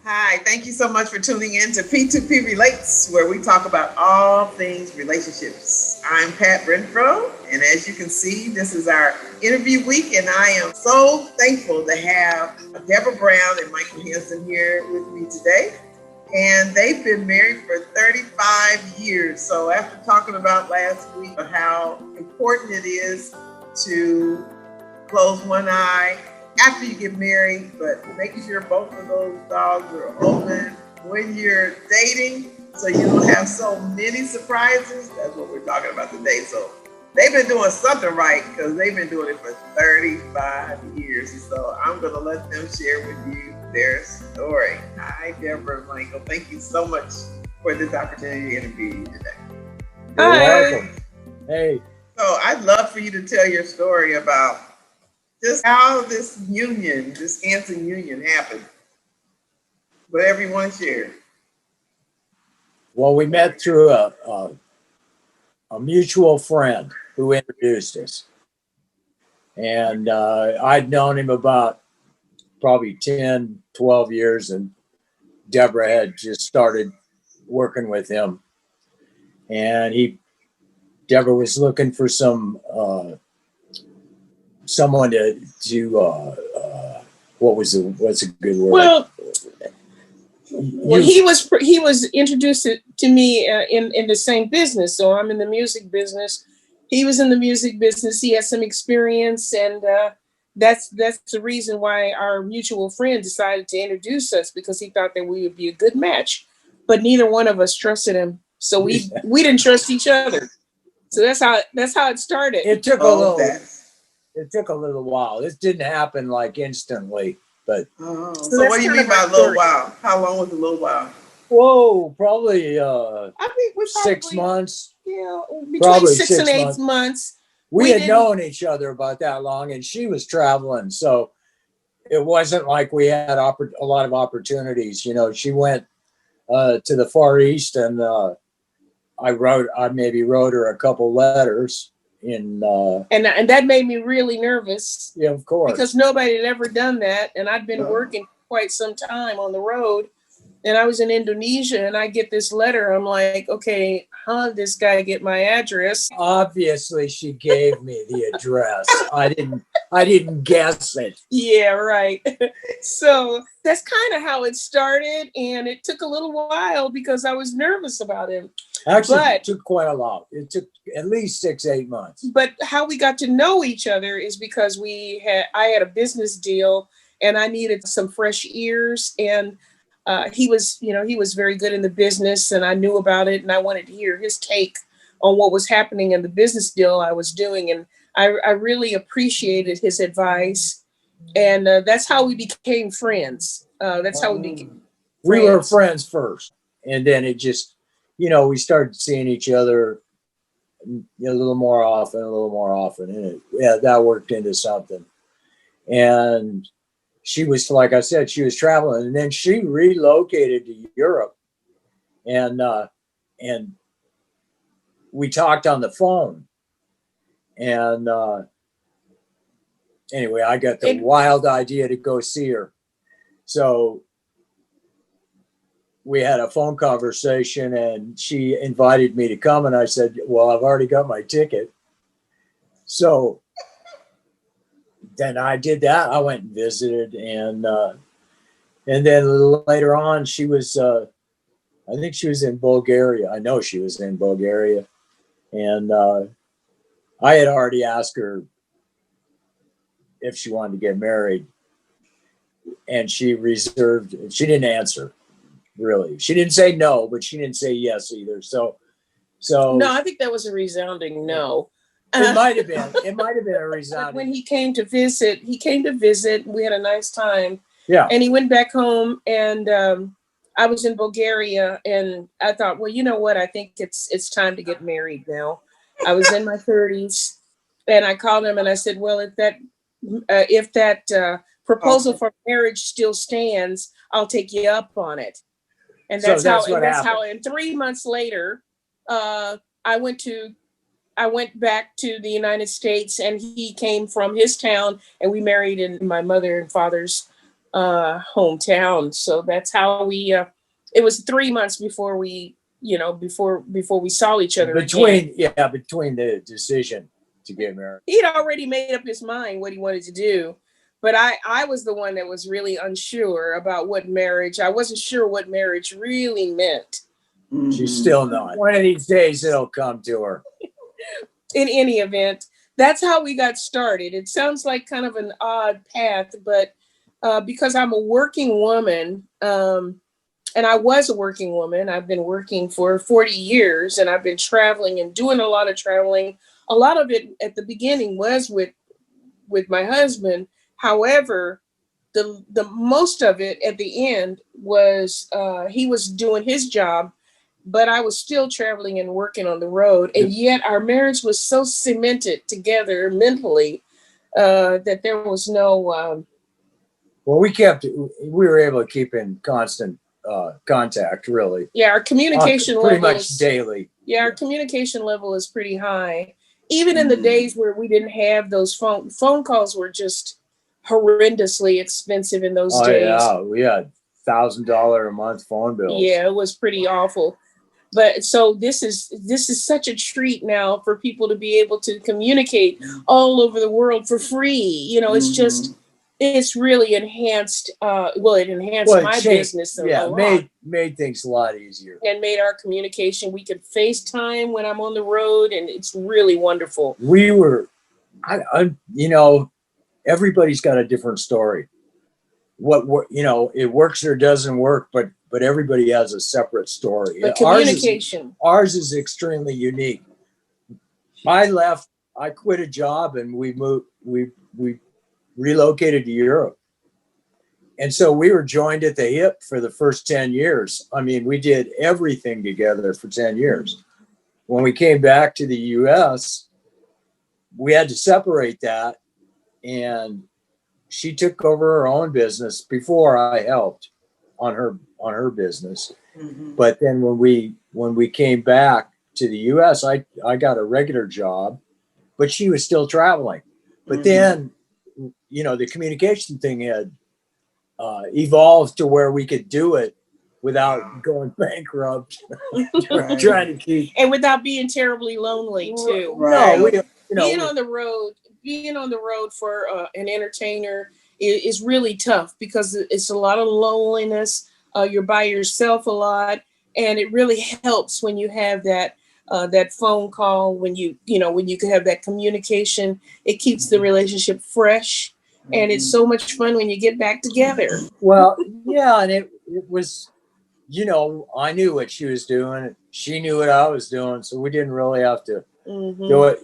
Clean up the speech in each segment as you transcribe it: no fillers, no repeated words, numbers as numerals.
Hi, thank you so much for tuning in to P2P Relates, where we talk about all things relationships. I'm Pat Renfro, and as you can see, this is our interview week, and I am so thankful to have Deborah Brown and Michael Hansen here with me today. And they've been married for 35 years. So after talking about last week how important it is to close one eye after you get married, but making sure both of those dogs are open when you're dating so you don't have so many surprises. That's what we're talking about today. So they've been doing something right because they've been doing it for 35 years. And so I'm going to let them share with you their story. Hi, Deborah and Michael. Thank you so much for this opportunity to interview you today. You're welcome. Hey. So I'd love for you to tell your story about just how this union, this Hansen union happened. Whatever you want to share. Well, we met through a mutual friend who introduced us. And I'd known him about probably 10, 12 years, and Deborah had just started working with him. And Deborah was looking for someone to what's a good word? Well, he was introduced to me in the same business. So I'm in the music business. He was in the music business. He had some experience, and that's the reason why our mutual friend decided to introduce us, because he thought that we would be a good match. But neither one of us trusted him, so we didn't trust each other. So that's how it started. It took a little while. This didn't happen like instantly, but. So what do you mean by a little while? How long was a little while? Whoa, probably I think we 6 months. Yeah, between 6 and 8 months. We had known each other about that long, and she was traveling, so it wasn't like we had a lot of opportunities. You know, she went to the Far East, and I maybe wrote her a couple letters. And that made me really nervous. Yeah, of course. Because nobody had ever done that. And I'd been working quite some time on the road. And I was in Indonesia, and I get this letter. I'm like, okay, how did this guy get my address? Obviously, she gave me the address. I didn't guess it. Yeah, right. So that's kind of how it started. And it took a little while because I was nervous about him. Actually, it took quite a lot. It took at least 6, 8 months. But how we got to know each other is because I had a business deal, and I needed some fresh ears. And he was very good in the business, and I knew about it, and I wanted to hear his take on what was happening in the business deal I was doing. And I really appreciated his advice. And that's how we became friends. That's how we became friends. We were friends first, and then it just, we started seeing each other a little more often, and that worked into something. And she was, like I said, she was traveling, and then she relocated to Europe, and we talked on the phone. And anyway, I got the wild idea to go see her. So we had a phone conversation, and she invited me to come, and I said, well, I've already got my ticket. So then I did that. I went and visited, and then a little later on, she was, I think she was in Bulgaria. I know she was in Bulgaria. And I had already asked her if she wanted to get married, and she didn't answer. Really, she didn't say no, but she didn't say yes either. So no, I think that was a resounding no. It might have been. It might have been a resounding. When he came to visit. We had a nice time. Yeah. And he went back home, and I was in Bulgaria, and I thought, well, you know what? I think it's time to get married now. I was in my 30s, and I called him and I said, well, if that proposal for marriage still stands, I'll take you up on it. And that's how. And 3 months later, I went back to the United States, and he came from his town, and we married in my mother and father's hometown. So that's how we. It was 3 months before we, before we saw each other again. Between the decision to get married. He'd already made up his mind what he wanted to do, but I was the one that was really unsure about what marriage. I wasn't sure what marriage really meant. She's still not. One of these days it'll come to her. In any event, that's how we got started. It sounds like kind of an odd path, but because I'm a working woman, and I was a working woman, I've been working for 40 years, and I've been traveling and doing a lot of traveling. A lot of it at the beginning was with my husband. However, the most of it at the end was he was doing his job, but I was still traveling and working on the road. And yet our marriage was so cemented together mentally that there was no. Well, we were able to keep in constant contact, really. Yeah, our communication pretty level much daily. Yeah, our communication level is pretty high. Even in the days where we didn't have those phone calls were just horrendously expensive in those days. Yeah, we had $1,000 a month phone bills. Yeah, it was pretty awful. But so this is such a treat now for people to be able to communicate all over the world for free. It's just it's really enhanced. It enhanced my business a lot. Made things a lot easier and made our communication. We could FaceTime when I'm on the road, and it's really wonderful. We were, everybody's got a different story. It works or doesn't work, but everybody has a separate story. But communication. Ours is extremely unique. I quit a job and we relocated to Europe. And so we were joined at the hip for the first 10 years. I mean, we did everything together for 10 years. When we came back to the US, we had to separate that, and she took over her own business before I helped on her business. But then when we came back to the US, I got a regular job, but she was still traveling. But then, the communication thing had evolved to where we could do it without going bankrupt. Trying to keep, and without being terribly lonely too. Right. No, being on the road for an entertainer is really tough because it's a lot of loneliness. You're by yourself a lot, and it really helps when you have that phone call. When you can have that communication, it keeps the relationship fresh. And it's so much fun when you get back together. Well, yeah, and it was, I knew what she was doing. She knew what I was doing, so we didn't really have to do it.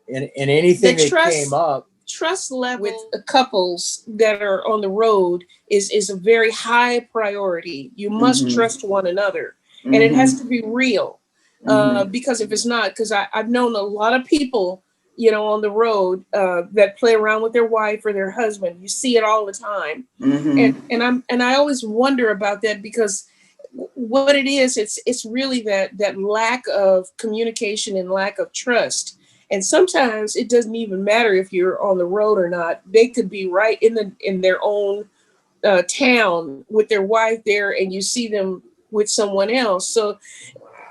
In anything that came up. Trust level with couples that are on the road is a very high priority. You must trust one another, and it has to be real. Because if it's not, because I've known a lot of people, on the road that play around with their wife or their husband. You see it all the time. And I always wonder about that, because what it is, it's really that lack of communication and lack of trust. And sometimes it doesn't even matter if you're on the road or not. They could be right in their own town with their wife there, and you see them with someone else. So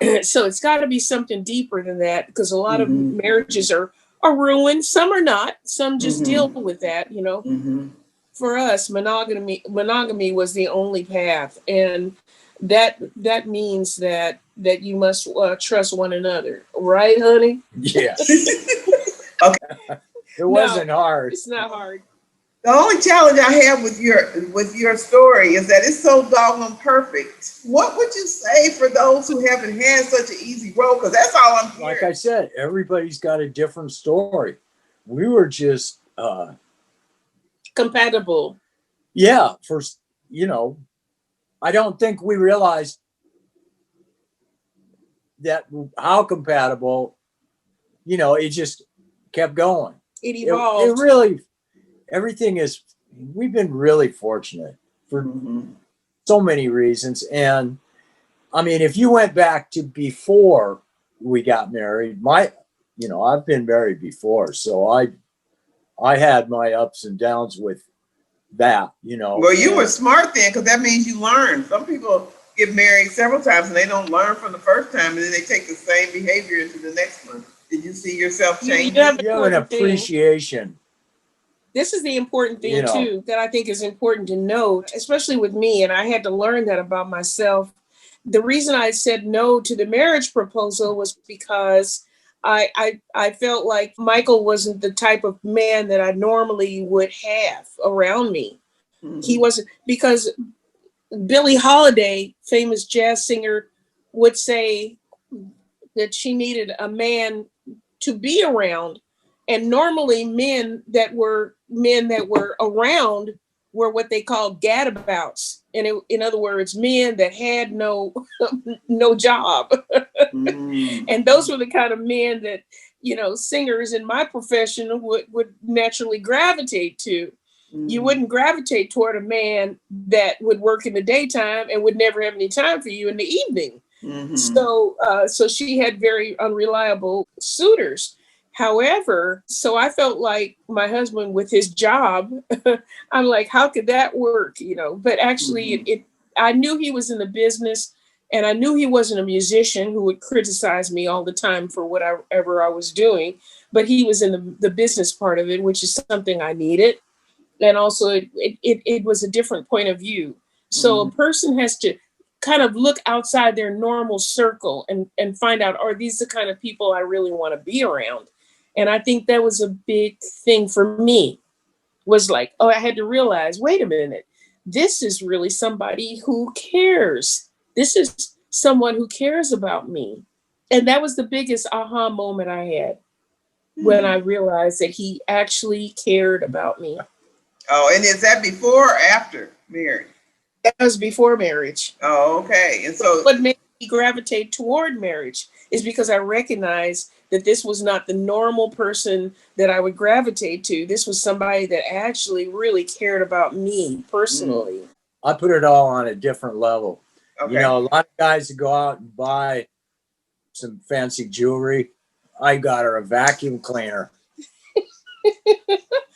it's got to be something deeper than that, because a lot of marriages are ruined. Some are not. Some just deal with that, For us, monogamy was the only path, and that means that you must trust one another, right, honey? Yes. Okay. It wasn't hard. It's not hard. The only challenge I have with your story is that it's so doggone perfect. What would you say for those who haven't had such an easy road? Because that's all I'm hearing. Like I said, everybody's got a different story. We were just compatible. Yeah, I don't think we realized that how compatible. It just kept going. It evolved. It really. We've been really fortunate for so many reasons. And I mean, if you went back to before we got married, I've been married before. So I had my ups and downs with that, you know. Well, you were smart then, because that means you learned. Some people get married several times and they don't learn from the first time, and then they take the same behavior into the next one. Did you see yourself changing? You have an appreciation. This is the important thing, You know. too, that I think is important to note, especially with me, and I had to learn that about myself. The reason I said no to the marriage proposal was because I felt like Michael wasn't the type of man that I normally would have around me. Mhm. He wasn't, because Billie Holiday, famous jazz singer, would say that she needed a man to be around. And normally men that were around were what they called gadabouts. And in other words, men that had no job. Mm. And those were the kind of men that, singers in my profession would naturally gravitate to. You wouldn't gravitate toward a man that would work in the daytime and would never have any time for you in the evening. Mhm. So she had very unreliable suitors. However, so I felt like my husband with his job, I'm like, how could that work? But actually I knew he was in the business, and I knew he wasn't a musician who would criticize me all the time for whatever I was doing, but he was in the business part of it, which is something I needed. And also it was a different point of view. So a person has to kind of look outside their normal circle and find out, are these the kind of people I really want to be around? And I think that was a big thing for me, was like, I had to realize, wait a minute, this is really somebody who cares. This is someone who cares about me. And that was the biggest aha moment I had, when I realized that he actually cared about me. Oh, and is that before or after marriage? That was before marriage. Oh, okay. And so what made me gravitate toward marriage is because I recognized that this was not the normal person that I would gravitate to. This was somebody that actually really cared about me personally. I put it all on a different level. Okay. A lot of guys that go out and buy some fancy jewelry. I got her a vacuum cleaner.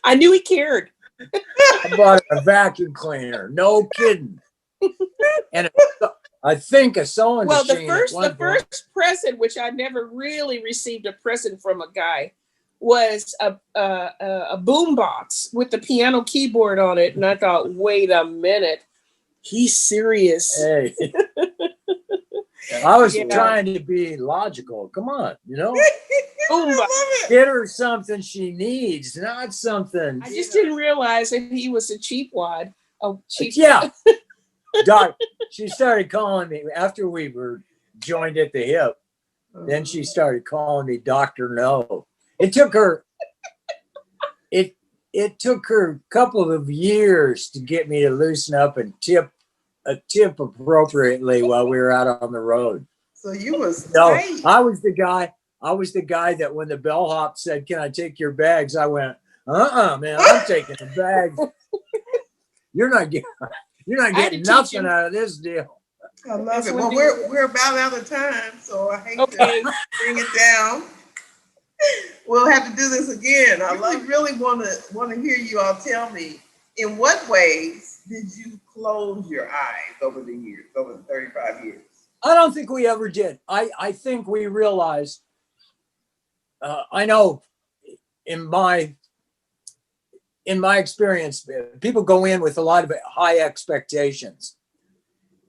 I knew he cared. I bought her a vacuum cleaner. No kidding. And I think a sewing machine. The first present, which I never really received a present from a guy, was a boom box with the piano keyboard on it. And I thought, wait a minute, he's serious. Hey. I was trying to be logical. Come on, get her something she needs, not something. I just didn't realize that he was a cheapwad. Yeah. Doc, she started calling me after we were joined at the hip. Then she started calling me Dr. No. It took her a couple of years to get me to loosen up and tip appropriately while we were out on the road. So you was great. I was the guy that when the bellhop said, "Can I take your bags?" I went, man, I'm taking the bags. You're not getting nothing out of this deal. I love it. Well, we're about out of time, so I hate to bring it down. We'll have to do this again. I really want to hear you all tell me, in what ways did you close your eyes over the years, over the 35 years? I don't think we ever did. I think we realized, I know in my experience, people go in with a lot of high expectations.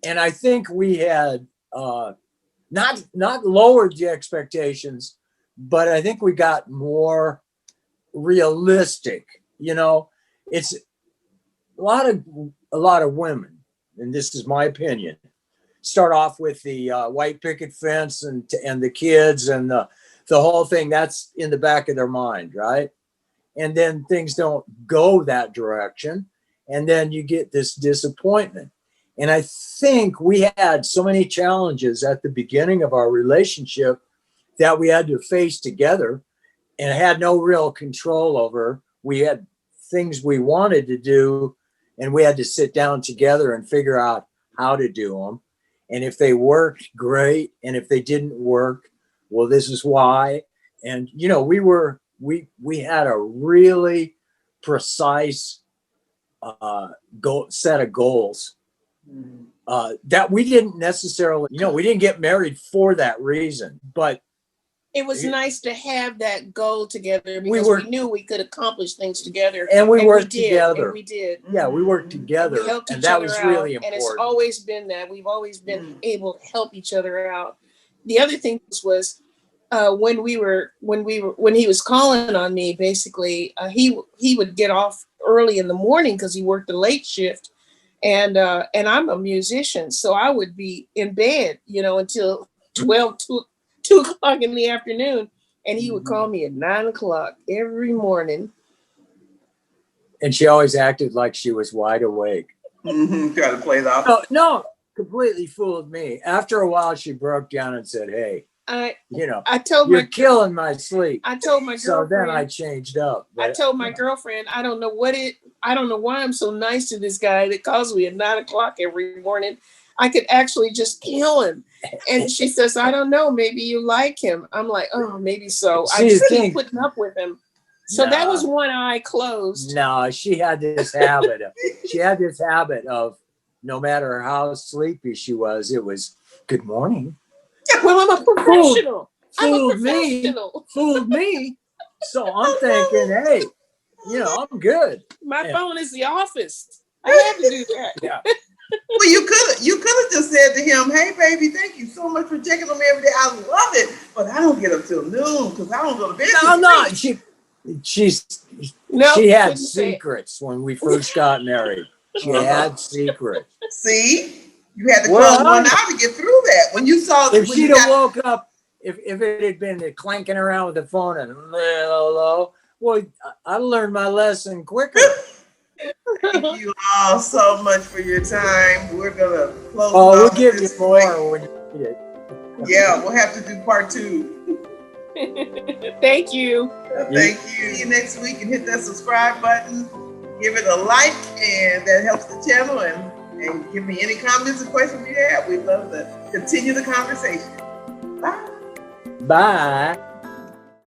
And I think we had not lowered the expectations, but I think we got more realistic. It's a lot of women, and this is my opinion, start off with the white picket fence and the kids and the whole thing. That's in the back of their mind, right? And then things don't go that direction, and then you get this disappointment. And I think we had so many challenges at the beginning of our relationship that we had to face together and had no real control over. We had things we wanted to do, and we had to sit down together and figure out how to do them. And if they worked, great. And if they didn't work, well, this is why. And, we had a really precise set of goals that we didn't necessarily, we didn't get married for that reason, but it was nice to have that goal together We because were- we knew we could accomplish things together. and we worked did, together. And we did. Yeah, we worked And together, we helped and each that other was out, really and important. it's always been that. We've always been able to help each other out. The other thing was when he was calling on me, basically he would get off early in the morning because he worked a late shift, and I'm a musician, so I would be in bed, until 2 o'clock in the afternoon, and he would call me at 9 o'clock every morning. And she always acted like she was wide awake. Try to play it off. No, completely fooled me. After a while, she broke down and said, "Hey, I told you're killing my sleep." I told my girlfriend. So then I changed up. I told my girlfriend, I don't know why I'm so nice to this guy that calls me at 9 o'clock every morning. I could actually just kill him. And she says, I don't know, maybe you like him. I'm like, oh, maybe so. I just keep putting up with him. So that was one eye closed. No, she had this habit. Of no matter how sleepy she was, it was good morning. Well, I'm a professional. Fooled me. So I'm thinking, hey, I'm good. My phone is the office. I had to do that. Yeah. Well, you could have just said to him, "Hey, baby, thank you so much for checking on me every day. I love it, but I don't get up till noon because I don't go to bed." No. She had secrets when we first got married. She had secrets. See, you had to close one eye to get through that. When you saw, if she'd have woke up, if it had been clanking around with the phone and hello, well, I learned my lesson quicker. Thank you all so much for your time. We're gonna close. We'll give you more when you need it. Yeah, we'll have to do part 2. Thank you. Thank you. See you next week, and hit that subscribe button. Give it a like, and that helps the channel. And give me any comments or questions you have. We'd love to continue the conversation. Bye. Bye.